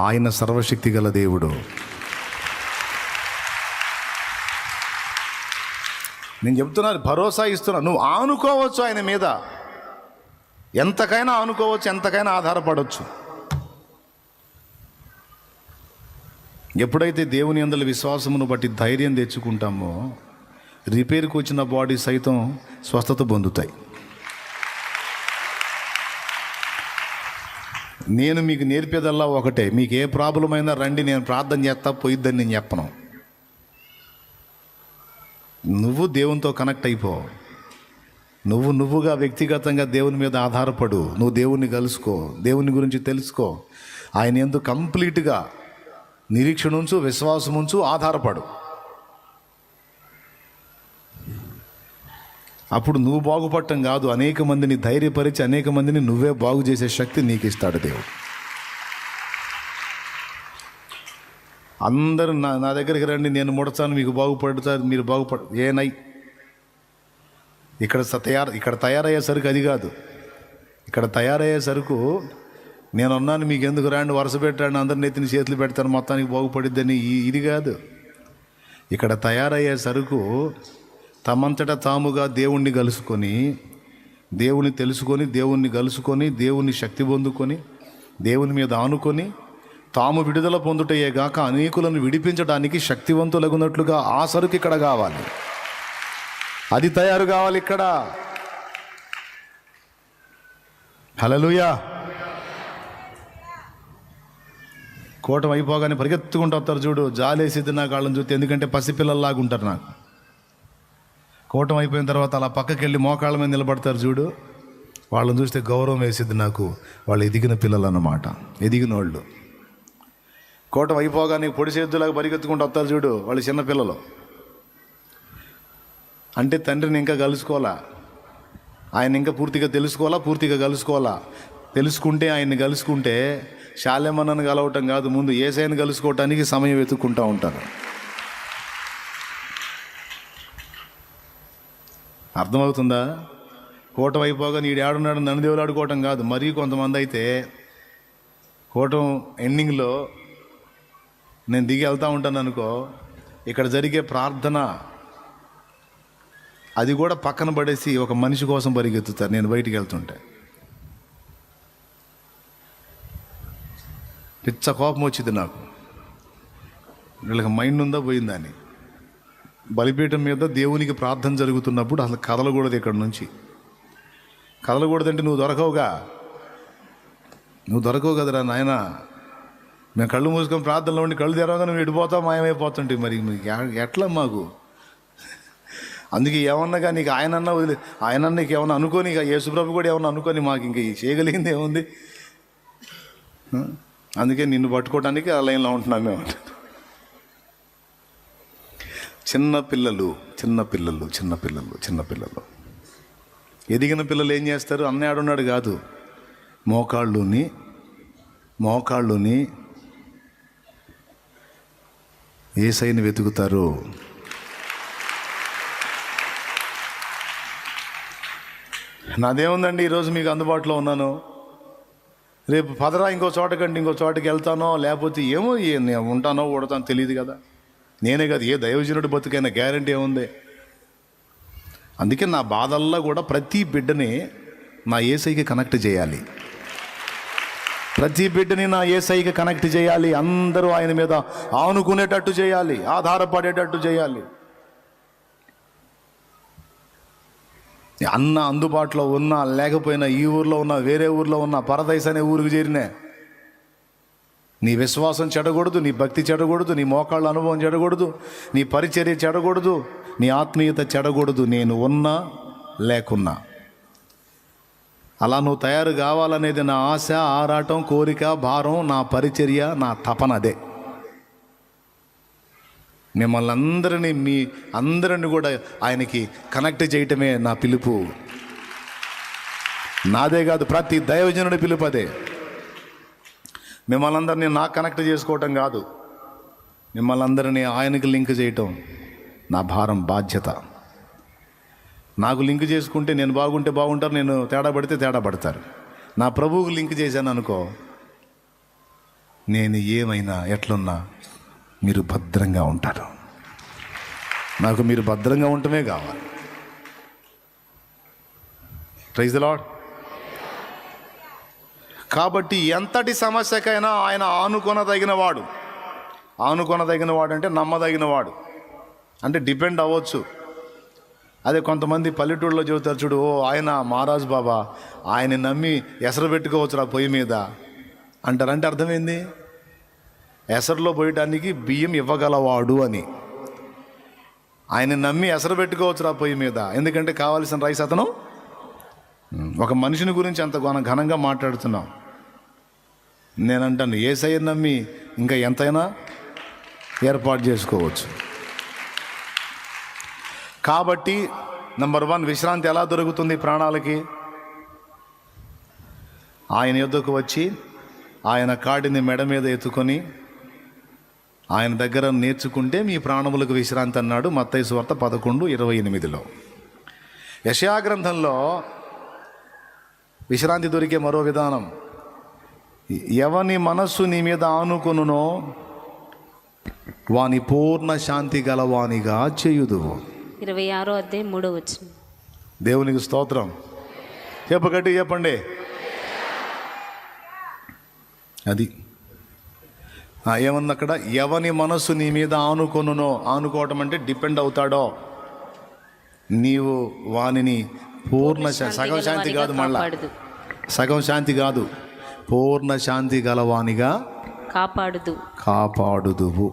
ఆయన సర్వశక్తి గల దేవుడు. నేను చెప్తున్నాను, భరోసా ఇస్తున్నా. నువ్వు ఆనుకోవచ్చు ఆయన మీద, ఎంతకైనా ఆనుకోవచ్చు, ఎంతకైనా ఆధారపడవచ్చు. ఎప్పుడైతే దేవుని యందలి విశ్వాసమును బట్టి ధైర్యం తెచ్చుకుంటామో రిపేర్కి వచ్చిన బాడీ సైతం స్వస్థత పొందుతాయి. నేను మీకు నేర్పేదల్లా ఒకటే, మీకు ఏ ప్రాబ్లం అయినా రండి, నేను ప్రార్థన చేస్తా, పోయిద్దని నేను చెప్పను. నువ్వు దేవునితో కనెక్ట్ అయిపో, నువ్వుగా వ్యక్తిగతంగా దేవుని మీద ఆధారపడు, నువ్వు దేవుణ్ణి కలుసుకో, దేవుని గురించి తెలుసుకో, ఆయన యందు కంప్లీట్గా నిరీక్షణ ఉంచు, విశ్వాసం ఉంచు, ఆధారపడు. అప్పుడు నువ్వు బాగుపడటం కాదు, అనేక మందిని ధైర్యపరిచి అనేక మందిని నువ్వే బాగు చేసే శక్తి నీకు ఇస్తాడు దేవుడు. అందరూ నా దగ్గరికి రండి, నేను ముడతాను, మీకు బాగుపడతారు, మీరు ఏనై ఇక్కడ తయారయ్యే సరుకు అది కాదు. ఇక్కడ తయారయ్యే సరుకు నేనున్నాను, మీకు ఎందుకు రాండి, వరుస పెట్టండి, అందరిని ఎత్తిని చేతులు పెడతాను, మొత్తానికి బాగుపడిద్దని ఇది కాదు. ఇక్కడ తయారయ్యే సరుకు తమంతటా తాముగా దేవుణ్ణి కలుసుకొని, దేవుని తెలుసుకొని, దేవుణ్ణి కలుసుకొని, దేవుని శక్తి పొందుకొని, దేవుని మీద ఆనుకొని తాము విడుదల పొందుటయే గాక అనేకులను విడిపించడానికి శక్తివంతులగునట్లుగా ఆ సరుకు ఇక్కడ కావాలి, అది తయారు కావాలి ఇక్కడ. హల్లెలూయా. కూటమి అయిపోగానే పరిగెత్తుకుంటూ వస్తారు చూడు, జాలేసిద్ది నాకు వాళ్ళని చూస్తే, ఎందుకంటే పసిపిల్లల్లాగా ఉంటారు నాకు. కూటమి అయిపోయిన తర్వాత అలా పక్కకి వెళ్ళి మోకాళ్ళ మీద నిలబడతారు చూడు, వాళ్ళని చూస్తే గౌరవం వేసిద్ది నాకు. వాళ్ళు ఎదిగిన పిల్లలు అన్నమాట, ఎదిగినోళ్ళు. కూటమి అయిపోగానే పొడి చేతులాగా పరిగెత్తుకుంటూ వస్తారు చూడు, వాళ్ళు చిన్నపిల్లలు. అంటే తండ్రిని ఇంకా కలుసుకోవాలా, ఆయన ఇంకా పూర్తిగా కలుసుకోవాలా. తెలుసుకుంటే, ఆయన్ని కలుసుకుంటే శాలేమన్నను కలవటం కాదు, ముందు యేసయ్యను కలుసుకోవటానికి సమయం వెతుక్కుంటూ ఉంటారు. అర్థమవుతుందా? కూటమి అయిపోగా నీడు ఆడున్నాడు నన్ను దేవుడు ఆడుకోవటం కాదు. మరీ కొంతమంది అయితే కూటమి ఎండింగ్లో నేను దిగి వెళ్తూ ఉంటాను అనుకో, ఇక్కడ జరిగే ప్రార్థన అది కూడా పక్కన పడేసి ఒక మనిషి కోసం పరిగెత్తుతారు. నేను బయటికి వెళ్తుంటే పిచ్చ కోపం వచ్చింది నాకు. వీళ్ళకి మైండ్ ఉందా పోయిందని. బలిపీఠం మీద దేవునికి ప్రార్థన జరుగుతున్నప్పుడు అసలు కదలకూడదు, ఇక్కడ నుంచి కదలకూడదంటే నువ్వు దొరకవు కదరా నాయన. మేము కళ్ళు మూసుకొని ప్రార్థనలో ఉండి కళ్ళు తెరవగా నువ్వు ఎడిపోతావు, మాయమైపోతుంటే మరి ఎట్లా మాకు? అందుకే ఏమన్నాగా నీకు ఆయనన్నా వదిలే, ఆయన నీకు ఏమన్నా అనుకోని, ఇక యేసుప్రభు కూడా ఏమన్నా అనుకోని, మాకు ఇంక చేయగలిగింది ఏముంది? అందుకే నిన్ను పట్టుకోవడానికి ఆ లైన్లో ఉంటున్నాం మేము. చిన్నపిల్లలు ఎదిగిన పిల్లలు ఏం చేస్తారు? అన్నయ్య ఆడున్నాడు కాదు, మోకాళ్ళుని యేసయ్యని వెతుకుతారు. నాదేముందండి, ఈరోజు మీకు అందుబాటులో ఉన్నాను, రేపు పదరా ఇంకో చోటకి వెళ్తానో, లేకపోతే ఏమో ఉంటానో ఊడతానో తెలియదు కదా. నేనే కదా, ఏ దైవజనుడి బతుకైనా గ్యారంటీ ఏముంది? అందుకే నా బాధల్లో కూడా ప్రతి బిడ్డని నా యేసయ్యకి కనెక్ట్ చేయాలి. అందరూ ఆయన మీద ఆనుకునేటట్టు చేయాలి, ఆధారపడేటట్టు చేయాలి. అన్న అందుబాటులో ఉన్నా లేకపోయినా, ఈ ఊర్లో ఉన్నా వేరే ఊర్లో ఉన్నా, పరదైస్ అనే ఊరికి చేరినే, నీ విశ్వాసం చెడకూడదు, నీ భక్తి చెడకూడదు, నీ మోకాళ్ళ అనుభవం చెడకూడదు, నీ పరిచర్య చెడకూడదు, నీ ఆత్మీయత చెడకూడదు. నేను ఉన్నా లేకున్నా అలా నువ్వు తయారు కావాలనేది నా ఆశ, ఆరాటం, కోరిక, భారం, నా పరిచర్య, నా తపన అదే. మిమ్మల్ని అందరినీ కూడా ఆయనకి కనెక్ట్ చేయటమే నా పిలుపు. నాదే కాదు, ప్రతి దైవజనుడి పిలుపు అదే. మిమ్మల్ని అందరినీ నాకు కనెక్ట్ చేసుకోవటం కాదు, మిమ్మల్ని అందరినీ ఆయనకి లింక్ చేయటం నా భారం, బాధ్యత. నాకు లింక్ చేసుకుంటే నేను బాగుంటే బాగుంటారు, నేను తేడా పడితే తేడా పడతారు. నా ప్రభువుకు లింక్ చేశాను అనుకో, నేను ఏమైనా ఎట్లున్నా మీరు భద్రంగా ఉంటారు. నాకు మీరు భద్రంగా ఉండటమే కావాలి. Praise the Lord. కాబట్టి ఎంతటి సమస్యకైనా ఆయన ఆనుకొనదగినవాడు. ఆనుకొనదగినవాడు అంటే నమ్మదగినవాడు, అంటే డిపెండ్ అవ్వచ్చు. అదే కొంతమంది పల్లెటూళ్ళలో చెబుతారు చూడు, ఓ ఆయన మహారాజు బాబా, ఆయన నమ్మి ఎసరు పెట్టుకోవచ్చు ఆ పొయ్యి మీద అంటారంటే అర్థమైంది, ఎసరులో పోయటానికి బియ్యం ఇవ్వగలవాడు అని. ఆయన నమ్మి ఎసరు పెట్టుకోవచ్చు ఆ పొయ్యి మీద, ఎందుకంటే కావాల్సిన రైస్ అతను. ఒక మనిషిని గురించి అంత ఘనంగా మాట్లాడుతున్నాం. నేనంటాను యేసయ్యను నమ్మి ఇంకా ఎంతైనా ఏర్పాటు చేసుకోవచ్చు. కాబట్టి నంబర్ 1, విశ్రాంతి ఎలా దొరుకుతుంది ప్రాణాలకి? ఆయన యొద్దకు వచ్చి ఆయన కాడిని మెడ మీద ఎత్తుకొని ఆయన దగ్గర నేర్చుకుంటే మీ ప్రాణములకు విశ్రాంతి అన్నాడు మత్తయి సువార్త 11:28. యెషయా గ్రంథంలో విశ్రాంతి దొరికే మరో విధానం, ఎవని మనస్సు నీ మీద ఆనుకొనునో వాని పూర్ణ శాంతి గలవానిగా చేయుదు. 26:3. దేవునికి స్తోత్రం. చెప్పగట్టి చెప్పండి. అది ఏమన్నా అక్కడ, ఎవని మనస్సు నీ మీద ఆనుకొనునో, ఆనుకోవటం అంటే డిపెండ్ అవుతాడో, నీవు వానిని పూర్ణ సగం శాంతి కాదు, మళ్ళా సగం శాంతి కాదు, పూర్ణ శాంతి గలవానిగా కాపాడుదువు.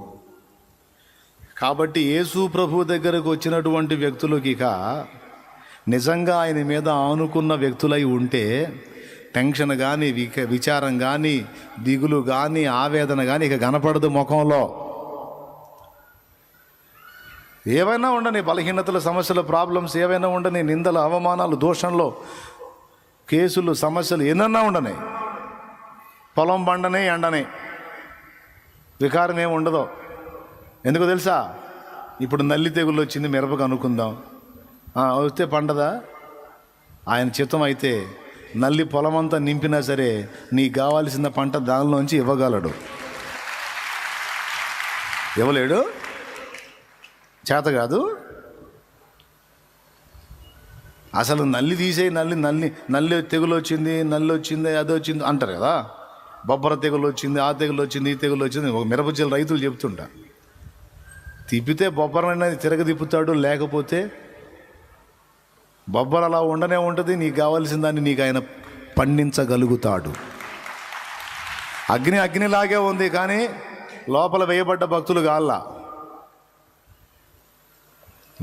కాబట్టి యేసు ప్రభు దగ్గరకు వచ్చినటువంటి వ్యక్తులకి ఇక నిజంగా ఆయన మీద ఆనుకున్న వ్యక్తులై ఉంటే టెన్షన్ కానీ, విచారం కానీ, దిగులు కానీ, ఆవేదన కానీ ఇక కనపడదు ముఖంలో. ఏవైనా ఉండని, బలహీనతలు, సమస్యలు, ప్రాబ్లమ్స్ ఏవైనా ఉండని, నిందలు, అవమానాలు, దోషంలో కేసులు, సమస్యలు ఎన్నన్నా ఉండని, పొలం బండనే ఎండనే, వికారం ఏమి ఉండదో. ఎందుకో తెలుసా? ఇప్పుడు నల్లి తెగుళ్ళు వచ్చింది, మిరపకు అనుకుందాం, వస్తే పండదా? ఆయన చిత్తం అయితే నల్లి పొలమంతా నింపినా సరే నీకు కావాల్సిన పంట దానిలోంచి ఇవ్వగలడు. ఇవ్వలేడు? చేత కాదు. అసలు నల్లి తీసే, నల్లి తెగులు వచ్చింది, అది వచ్చింది అంటారు కదా. బొబ్బర తెగులు వచ్చింది, ఆ తెగులు వచ్చింది, ఈ తెగులు వచ్చింది. ఒక మిరపచెల్లి రైతులు చెప్తుంటా, తిప్పితే బొబ్బరనైనా తిరగదిప్పుతాడు, లేకపోతే బొబ్బర అలా ఉండనే ఉంటుంది. నీకు కావాల్సిన దాన్ని నీకు ఆయన పండించగలుగుతాడు. అగ్నిలాగే ఉంది, కానీ లోపల వేయబడ్డ భక్తులు కాల్లా.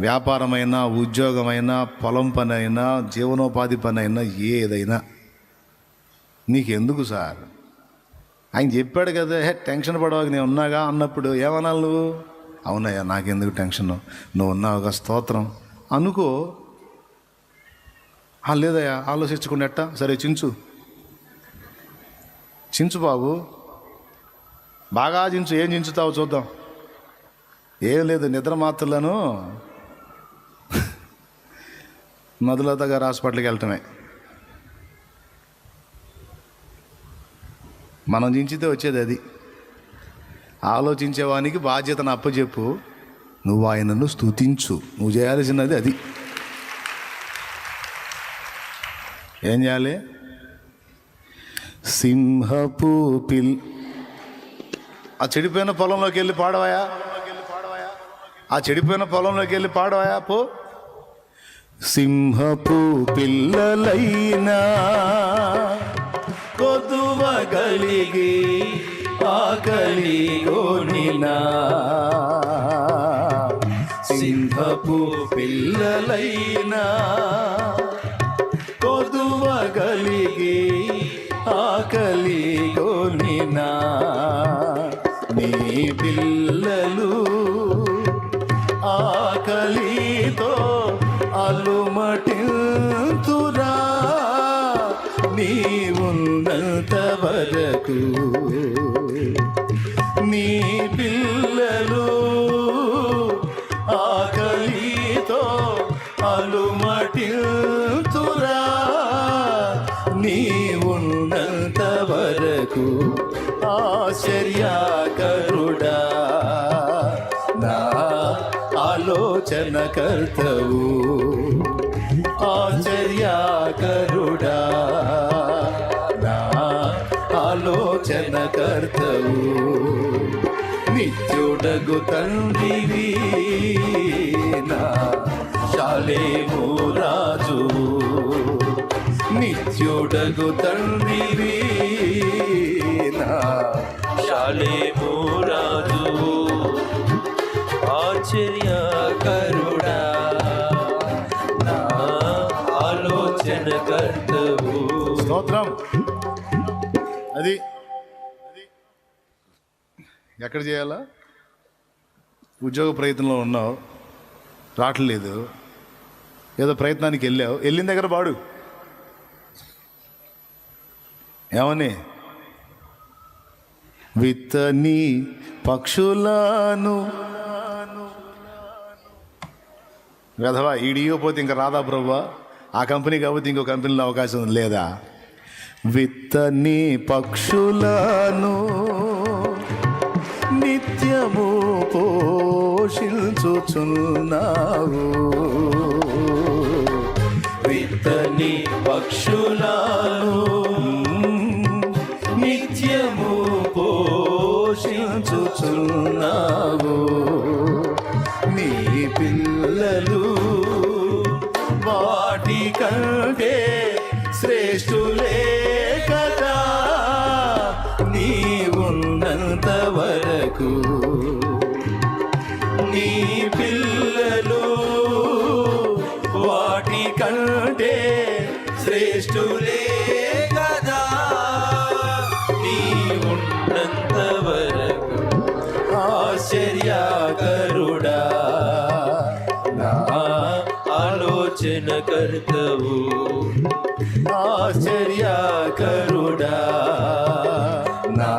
వ్యాపారమైనా, ఉద్యోగమైనా, పొలం పని అయినా, జీవనోపాధి పని అయినా, ఏదైనా నీకెందుకు సార్? ఆయన చెప్పాడు కదా, టెన్షన్ పడవాక నేను ఉన్నాగా అన్నప్పుడు ఏమనాలి నువ్వు? అవునయ్యా, నాకెందుకు టెన్షన్, నువ్వు ఉన్నావుగా, స్తోత్రం అనుకో. లేదయ్యా, ఆలోచించుకున్నట్ట, సరే చించు బాబు, బాగా చించు. ఏం చించుతావు చూద్దాం. ఏం లేదు, నిద్ర మాత్రలను మధులత గారు హాస్పిటల్కి వెళ్ళటమే. మనం చించితే వచ్చేది అది. ఆలోచించేవానికి బాధ్యతను అప్పచెప్పు, నువ్వు ఆయనను స్తుతించు. నువ్వు చేయాల్సినది అది. ఏం చేయాలి? సింహపు ఆ చెడిపోయిన పొలంలోకి వెళ్ళి పాడవాయా, ఆ చెడిపోయిన పొలంలోకి వెళ్ళి పాడవాయా పో. సింహపు పిల్లలైనా కొదువగలిగి ఆకలి గోనినా, సింహపు పిల్లలైనా కొదువగలిగి ఆకలి గోనినా, నీ పిల్లలు ఆకలితో అలుమటింతురా, నీవున్నంత వరకు నీ పిల్లలు ఆకలితో అలుమటింతురా, నీవున్నంత వరకు ఆశ్చర్యకరుడా నా ఆలోచన కర్తవు, ఆశ్చర్యకరుడా నా ఆలోచన కర్తవు, నిత్యుడగు తండ్రివి నా శాలేము రాజు, నిత్యుడగు తండ్రివి నా శాలేము రాజు, ఆశ్చర్యకరుడా నా ఆలోచన కర్తవు. స్తోత్రం. అది ఎక్కడ చేయాలా? ఉద్యోగ ప్రయత్నంలో ఉన్నావు, రావట్లేదు, ఏదో ప్రయత్నానికి వెళ్ళావు, వెళ్ళిన దగ్గర పాడు. ఏమని? విత్తని పక్షులను వెధవా ఈడియపోతే ఇంకా రాదా ప్రభువా? ఆ కంపెనీ కాకపోతే ఇంకో కంపెనీలో అవకాశం లేదా? విత్తని పక్షులను నిత్యము పోషించుచున్నావు, విత్తని పక్షులను నిత్యము పోషించుచున్నావు, నీ పిల్లలు వాటి కంటే శ్రేష్ఠులే కదా, నీ ఉన్నంత వరకు నీ పిల్లలు వాటి కంటే శ్రేష్ఠులే కదా, నీ ఉన్నంత వరకు. ఆశ్చర్యకరుడా నా ఆలోచన కర్తవు, ఆశ్చర్యకరుడా నా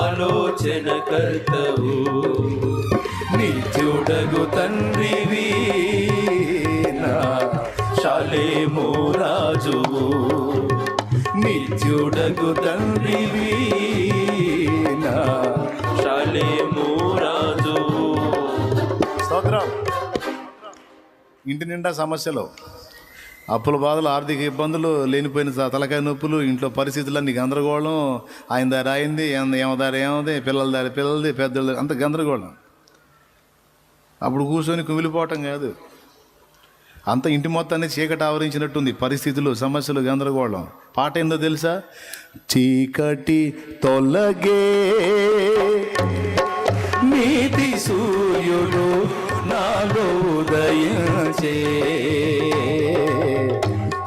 ఆలోచన కర్తవు, నిత్యుడగు తండ్రివి నా శాలేము రాజువు, నిత్యుడగు తండ్రివి నా శాలేము రాజువు. స్తోత్రం. ఇంటి నిండా సమస్యలు, అప్పుల బాధలు, ఆర్థిక ఇబ్బందులు, లేనిపోయిన తలకాయ నొప్పులు, ఇంట్లో పరిస్థితులన్నీ గందరగోళం, ఆయన దారి అయింది, ఏమో దారి ఏమది, పిల్లల దారి పిల్లలది, పెద్దల అంత గందరగోళం. అప్పుడు కూర్చొని కుమిలిపోవటం కాదు, అంత ఇంటి మొత్తాన్ని చీకటి ఆవరించినట్టుంది, పరిస్థితులు, సమస్యలు, గందరగోళం. పాట ఏందో తెలుసా? చీకటి తొలగే నీతి సూర్యుడు నాలో ఉదయించే,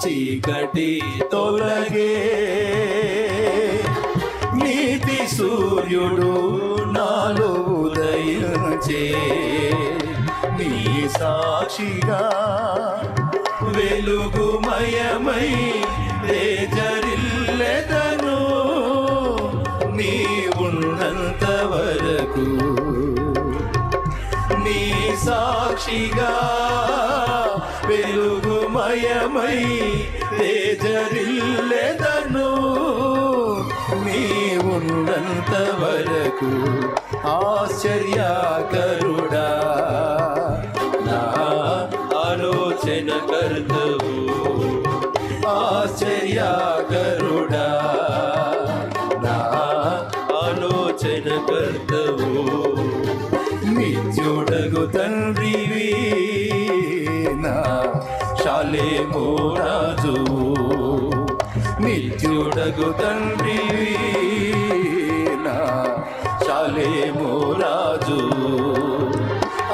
చీకటి తొలగే నీతి సూర్యుడు నాలో ఉదయించే, నీ సాక్షిగా వెలుగుమయమై తేజరిల్లెదను, నీ ఉన్నంత వరకు నీ సాక్షిగా వెలుగుమయమై తేజరిల్లెదను, నీ ఉన్నంత వరకు. ఆశ్చర్యకరుడా నా ఆలోచన కర్తవు, ఆశ్చర్యకరుడా నా ఆలోచన కర్తవు, నిత్యుడగు తండ్రివి నా శాలేము రాజువు, నిత్యుడగు తండ్రివి నా శాలేము రాజు.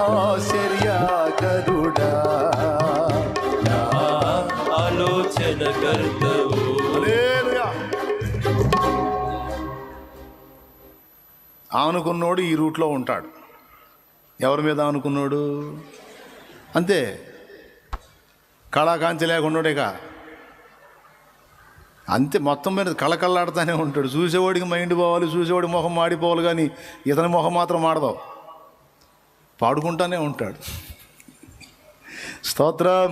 ఆశ్చర్యకరుడా నా ఆలోచన కర్తవు. ఆనుకున్నోడు ఈ రూట్లో ఉంటాడు. ఎవరి మీద ఆనుకున్నాడు? అంతే, కళాకాంతి లేకున్నాడేగా, అంతే, మొత్తం మీద కళకళలాడుతూనే ఉంటాడు. చూసేవాడికి మైండ్ పోవాలి, చూసేవాడి మొహం మాడిపోవాలి, కానీ ఇతని మొహం మాత్రం మాడదావు, పాడుకుంటానే ఉంటాడు. స్తోత్రం,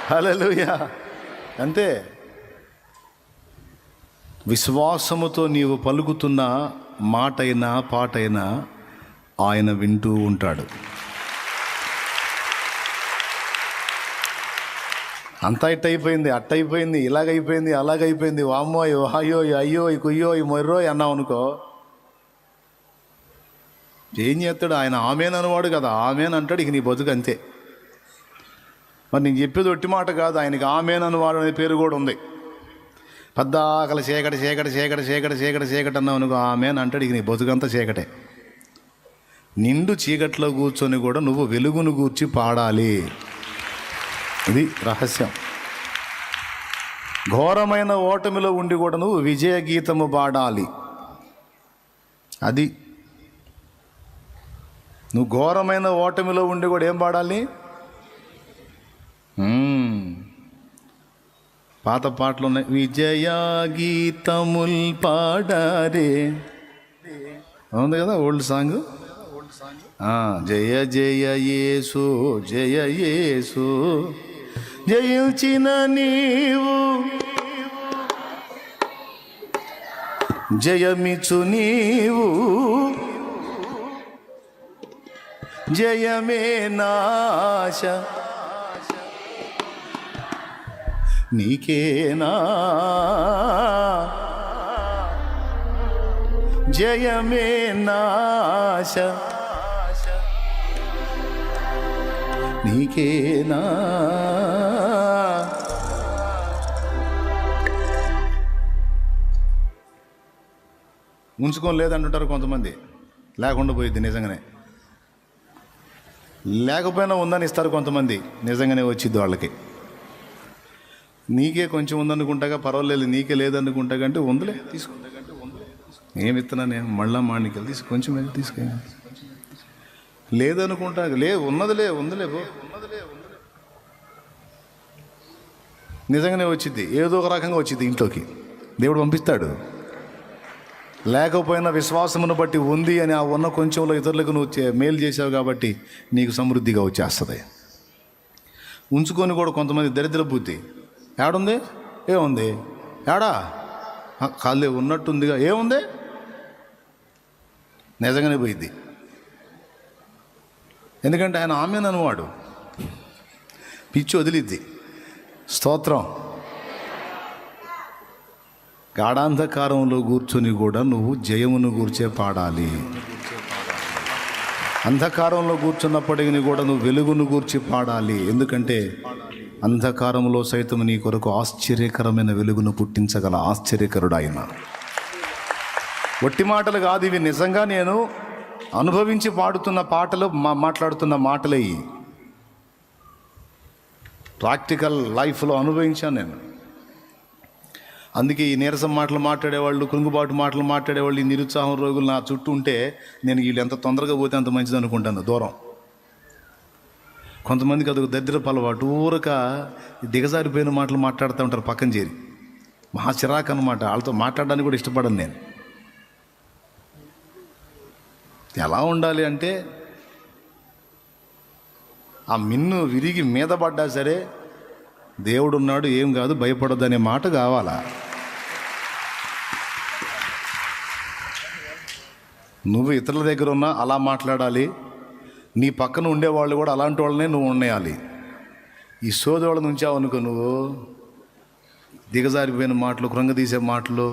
హల్లెలూయా. అంతే. విశ్వాసముతో నీవు పలుకుతున్న మాటైనా పాటైనా ఆయన వింటూ ఉంటాడు. అంతా ఇట్టయిపోయింది, అట్టయిపోయింది, ఇలాగైపోయింది, అలాగైపోయింది, వామ్మో అయ్యో అయ్యో కుయ్యో మొర్రో అన్నావు అనుకో, ఏం చేస్తాడు ఆయన? ఆమెన్ అనేవాడు కదా, ఆమెన్ అంటాడు. ఇక నీ బతుకు అంతే. మరి నేను చెప్పేది ఒట్టి మాట కాదు, ఆయనకి ఆమెన్ అనేవాడు అనే పేరు కూడా ఉంది. పద్దాకల చీకటి చీకటి చీకటి చీకటి చీకటి చీకటి అన్నావు అనుకో, ఆమెన్ అంటాడు. ఇక నీ బతుకంతా చీకటే. నిండు చీకట్లో కూర్చొని కూడా నువ్వు వెలుగును గూర్చి పాడాలి. ఇది రహస్యం. ఘోరమైన ఓటమిలో ఉండి కూడా నువ్వు విజయ గీతము పాడాలి. అది నువ్వు ఘోరమైన ఓటమిలో ఉండి కూడా ఏం పాడాలి? పాత పాటలు ఉన్నాయి. విజయ గీతముల్ పాడారే ఉంది కదా, ఓల్డ్ సాంగ్. జయ జయ యేసు జయ యేసు, జయించిన నీవు జయమిచ్చు నీవు, జయమే నాశ నీకేనా, జయమే నాశ నీకేనా. ఉంచుకొని లేదంటుంటారు కొంతమంది, లేకుండా పోయిద్ది నిజంగానే. లేకపోయినా ఉందని ఇస్తారు కొంతమంది, నిజంగానే వచ్చిద్ది వాళ్ళకి. నీకే కొంచెం ఉందనుకుంటాగా పర్వాలేదు, నీకే లేదనుకుంటా కంటే ఉందిలే తీసుకో, ఏమి ఇస్తున్నా నేను మళ్ళా మాణికలు తీసు కొంచెం వెళ్ళి తీసుకు, లేదనుకుంటా ఉన్నదిలే ఉందిలే పో, నిజంగానే వచ్చింది. ఏదో ఒక రకంగా వచ్చింది ఇంట్లోకి, దేవుడు పంపిస్తాడు. లేకపోయినా విశ్వాసమును బట్టి ఉంది అని ఆ ఉన్న కొంచెంలో ఇతరులకు నువ్వు మేలు చేసావు కాబట్టి నీకు సమృద్ధిగా వచ్చేస్తుంది. ఉంచుకొని కూడా కొంతమంది దరిద్ర బుద్ధి, ఏడుంది ఏముంది, ఏడా కాళ్ళే ఉన్నట్టుందిగా ఏముంది, నిజంగానే పోయిద్ది. ఎందుకంటే ఆయన ఆమెన్ అనువాడు, పిచ్చి వదిలిద్ది. స్తోత్రం. గాఢాంధకారంలో కూర్చొని కూడా నువ్వు జయమును గూర్చే పాడాలి. అంధకారంలో కూర్చున్నప్పటికీ కూడా నువ్వు వెలుగును గూర్చి పాడాలి. ఎందుకంటే అంధకారంలో సైతం నీ కొరకు ఆశ్చర్యకరమైన వెలుగును పుట్టించగల ఆశ్చర్యకరుడు ఆయన. ఒట్టి మాటలు కాదు ఇవి, నిజంగా నేను అనుభవించి పాడుతున్న పాటలు, మాట్లాడుతున్న మాటలే. ప్రాక్టికల్ లైఫ్లో అనుభవించాను నేను. అందుకే ఈ నీరసం మాటలు మాట్లాడేవాళ్ళు, కృంగుబాటు మాటలు మాట్లాడేవాళ్ళు, ఈ నిరుత్సాహం రోగులు నా చుట్టూ ఉంటే నేను వీళ్ళు ఎంత తొందరగా పోతే అంత మంచిది అనుకుంటాను. దూరం. కొంతమందికి అదొక దరిద్రపు అలవాటు, ఊరక దిగజారిపోయిన మాటలు మాట్లాడుతూ ఉంటారు పక్కన చేరి. మహా చిరాకు అన్నమాట. వాళ్ళతో మాట్లాడడానికి కూడా ఇష్టపడను నేను. ఎలా ఉండాలి అంటే ఆ మిన్ను విరిగి మీద పడ్డా సరే దేవుడున్నాడు, ఏం కాదు, భయపడద్దు అనే మాట కావాలా. నువ్వు ఇతరుల దగ్గర ఉన్నా అలా మాట్లాడాలి. నీ పక్కన ఉండేవాళ్ళు కూడా అలాంటి వాళ్ళనే నువ్వు ఉండేయాలి. ఈ సోదరుల నుంచావు అనుకో, నువ్వు దిగజారిపోయిన మాటలు, కృంగదీసే మాటలు,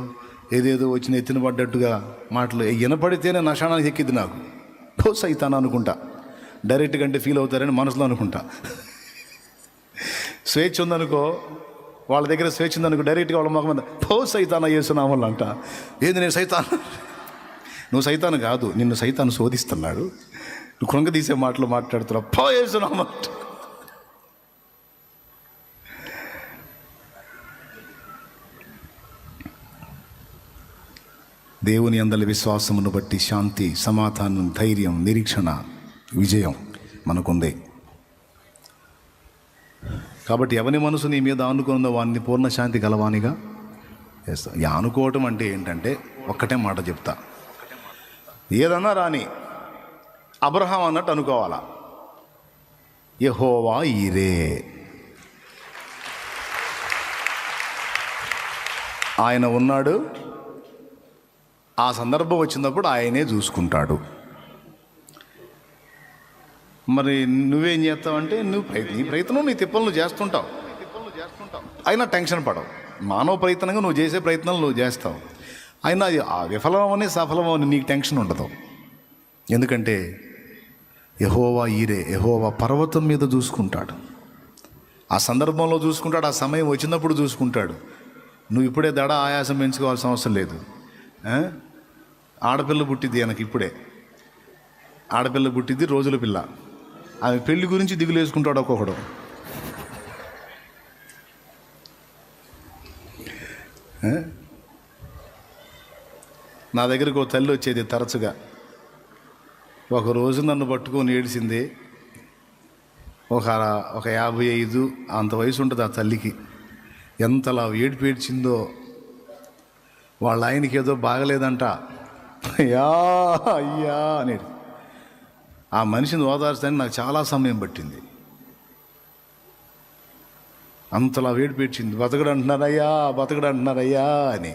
ఏదేదో వచ్చిన ఎత్తిన పడ్డట్టుగా మాటలు వినపడితేనే నశానానికి ఎక్కిద్ది నాకు. పోస్ అవుతాను అనుకుంటా, డైరెక్ట్గా అంటే ఫీల్ అవుతారని మనసులో అనుకుంటా. స్వేచ్ఛ ఉందనుకో, వాళ్ళ దగ్గర స్వేచ్ఛ ఉందనుకో, డైరెక్ట్గా వాళ్ళ మొహం మీద పోస్ అవుతానా చేస్తున్నాం వల్ల అంట. ఏంది నేను సైతాను? నువ్వు సైతాను కాదు, నిన్ను సైతాను శోధిస్తున్నాడు. నువ్వు కృంగదీసే మాటలు మాట్లాడుతున్నావు, పో వేస్తున్నావు. దేవుని అందలి విశ్వాసమును బట్టి శాంతి, సమాధానం, ధైర్యం, నిరీక్షణ, విజయం మనకుంది. కాబట్టి ఎవని మనసు నీ మీద ఆనుకున్న వాడిని పూర్ణ శాంతి గలవానిగా చేస్తా. ఈ ఆనుకోవటం అంటే ఏంటంటే ఒక్కటే మాట చెప్తా, ఏదన్నా రాని అబ్రహాం అన్నట్టు అనుకోవాలా. యెహోవా ఈరే. ఆయన ఉన్నాడు, ఆ సందర్భం వచ్చినప్పుడు ఆయనే చూసుకుంటాడు. మరి నువ్వేం చేస్తావంటే నీ ప్రయత్నం నీ తిప్పలు నువ్వు చేస్తుంటావు, అయినా టెన్షన్ పడవు. మానవ ప్రయత్నంగా నువ్వు చేసే ప్రయత్నాలు నువ్వు చేస్తావు, అయినా అది విఫలమని సఫలమని నీకు టెన్షన్ ఉండదు. ఎందుకంటే యెహోవా ఈరే, యెహోవా పర్వతం మీద చూసుకుంటాడు, ఆ సందర్భంలో చూసుకుంటాడు, ఆ సమయం వచ్చినప్పుడు చూసుకుంటాడు. నువ్వు ఇప్పుడే దడ ఆయాసం పెంచుకోవాల్సిన అవసరం లేదు. ఆడపిల్ల పుట్టిద్ది ఆయనకి ఇప్పుడే, ఆడపిల్ల పుట్టిద్ది, రోజుల పిల్ల. ఆమె పెళ్లి గురించి దిగులు వేసుకుంటాడు ఒక్కొక్కడు. నా దగ్గరికి ఒక తల్లి వచ్చేది తరచుగా. ఒకరోజు నన్ను పట్టుకొని ఏడిసింది. ఒక 55 అంత వయసు ఉంటుంది ఆ తల్లికి. ఎంతలా ఏడుపు ఏడ్చిందో. వాళ్ళ ఆయనకి ఏదో బాగలేదంట, అయ్యా అయ్యా అనేది. ఆ మనిషిని ఓదార్చడానికి నాకు చాలా సమయం పట్టింది. అంతలా ఏడుపు ఏడ్చింది. బతకడు అంటున్నారయ్యా అని.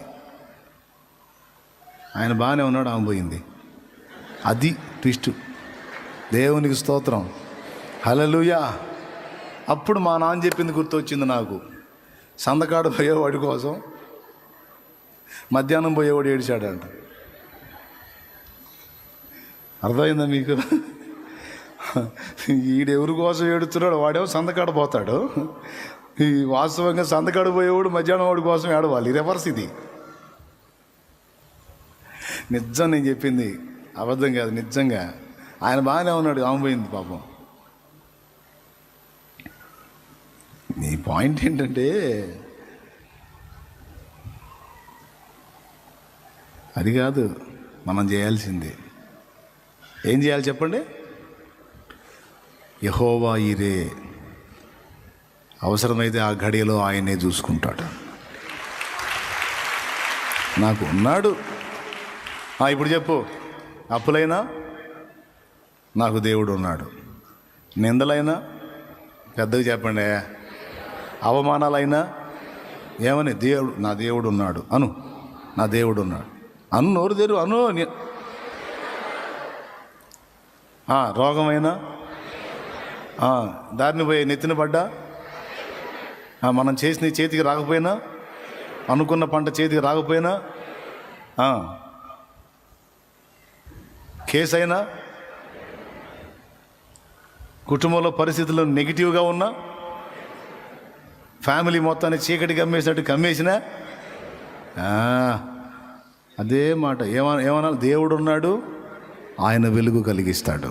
ఆయన బాగానే ఉన్నాడు, ఆమె పోయింది. అది ట్విస్ట్. దేవునికి స్తోత్రం, హల్లెలూయా. అప్పుడు మా నాన్న చెప్పింది గుర్తొచ్చింది నాకు. సందకాడు పోయేవాడి కోసం మధ్యాహ్నం పోయేవాడు ఏడిచాడంట. అర్థమైందా మీకు? ఈడెవరి కోసం ఏడుస్తున్నాడు, వాడేమో సందకాడ పోతాడు. ఈ వాస్తవంగా సందకాడు పోయేవాడు మధ్యాహ్నం వాడి కోసం ఏడవాలి. రివర్స్ ఇది. నిజం నేను చెప్పింది, అబద్ధం కాదు, నిజంగా. ఆయన బాగానే ఉన్నాడు, ఆమె పోయింది పాపం. నీ పాయింట్ ఏంటంటే అది కాదు మనం చేయాల్సింది. ఏం చేయాలి చెప్పండి? యెహోవా ఈరే, అవసరమైతే ఆ ఘడియలో ఆయనే చూసుకుంటాడు. నాకు ఉన్నాడు. ఇప్పుడు చెప్పు. అప్పులైనా నాకు దేవుడు ఉన్నాడు, నిందలైనా పెద్దగా చెప్పండి, అవమానాలైనా ఏమని నా దేవుడు ఉన్నాడు అను. నా దేవుడు ఉన్నాడు అను. నోరు తెరు అను. రోగమైనా, దారిని పోయి నెత్తిన పడ్డా, మనం చేసిన చేతికి రాకపోయినా, అనుకున్న పంట చేతికి రాకపోయినా, కేసు అయినా, కుటుంబంలో పరిస్థితులు నెగిటివ్గా ఉన్నా, ఫ్యామిలీ మొత్తాన్ని చీకటి కమ్మేసినా అదే మాట. ఏమన్నా దేవుడు ఉన్నాడు, ఆయన వెలుగు కలిగిస్తాడు.